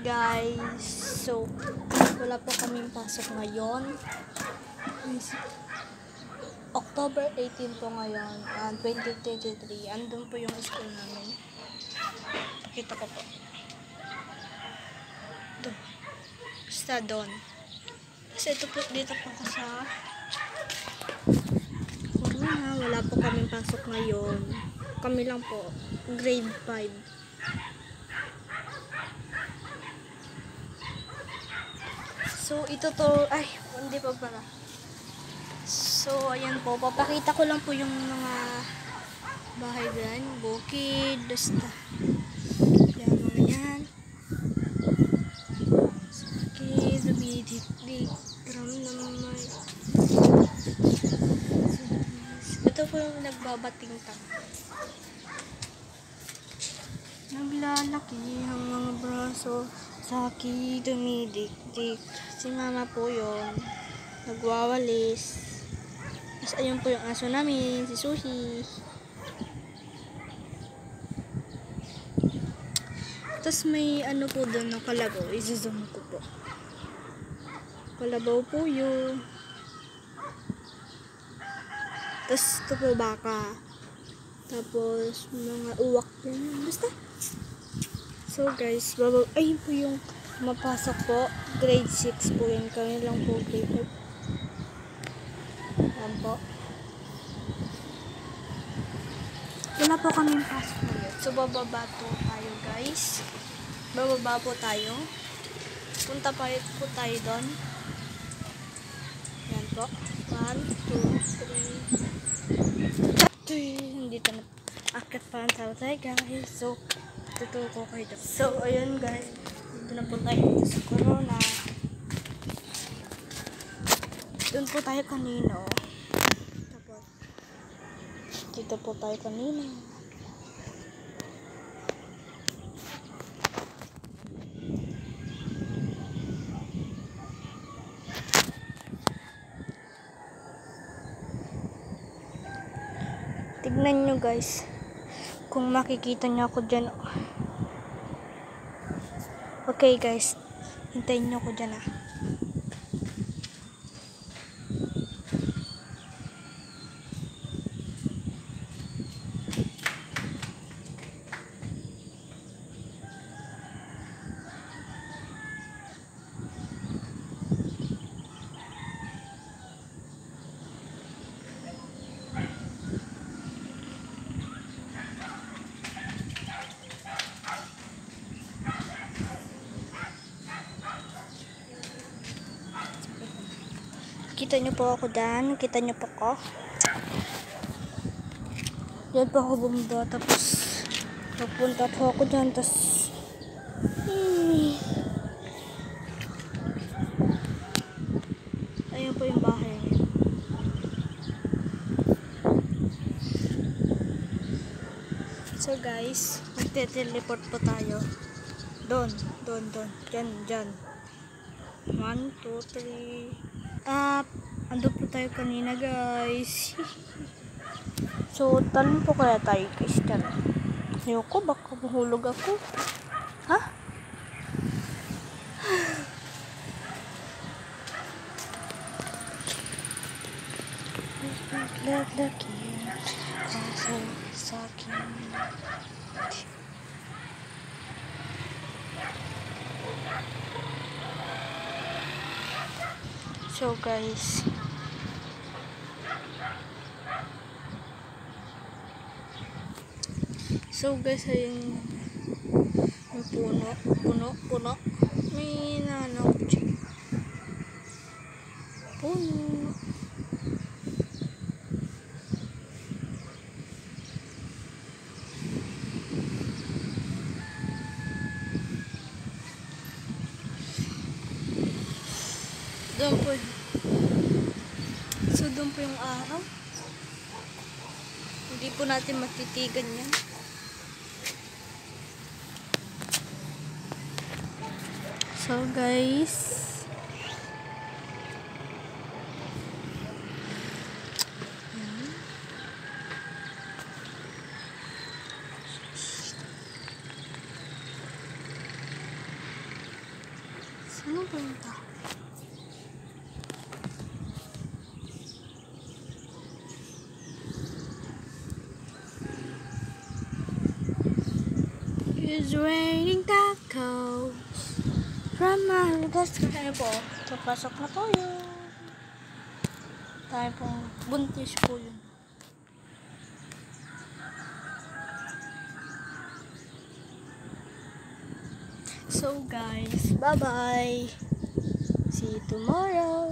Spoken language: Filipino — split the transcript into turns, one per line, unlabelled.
Guys, so wala po kaming pasok ngayon. October 18 po ngayon, 2023. Andun po yung school namin. Kita ko po. Doon. Basta doon. Kasi ito po, dito po ako sa Corona. Wala po kaming pasok ngayon. Kami lang po. Grade 5. So, ito to, ay, hindi pa pala. So, ayan po, papakita ko lang po yung mga bahay dyan, bukid, basta. Yan, mga yan. Sakit, dumidik-dik, drum na may. Ito po yung nagbabating-tang. Naglalaki ang mga braso, sakit, dumidik-dik. Si mama po yun, nagwawalis. Tapos ayun po yung aso namin, si Sushi. Tapos may ano po doon ng kalabaw, i-zoom ko po. Kalabaw po yun. Tapos ito po baka. Tapos mga uwak din. Basta. So guys, ayun po yung mapasok po. Grade 6 po yun. Kami lang po grade 5. Yan po. Wala po kaming pasok ngayon. So bababa po tayo guys. Bababa po tayo. Punta po tayo doon. Yan po. 1, 2, 3. Dito na. Akit pa ang tao tayo guys. So, tutuko kayo doon. So, ayun guys. Dito na po tayo sa Corona. Doon po tayo kanino. Tapos, dito po tayo kanino. Tignan nyo guys. Kung makikita nyo ako dyan. Okay guys. Hintayin nyo ako dyan ah. Kita nyo po ako dyan. Kita nyo po ako. Diyan po ako bumaba. Tapos, papunta po ako dyan. Tapos, ayun po yung bahay. So guys, magte-teleport po tayo. Doon. Dyan. 1, 2, 3. Ando po tayo kanina guys. So, talon po kaya tayo guys. Ayoko, baka mahulog ako. Ha? Laki kaso sakin. So guys, ayun may puno may nanok puno. Doon po. So, doon po yung araw. Hindi po natin matitigan yan. So, guys. Saan punta? It's raining tacos from Madagascar. Ano po? Papasok na po yun. Tayo pong buntis po yun. So guys, bye-bye. See you tomorrow.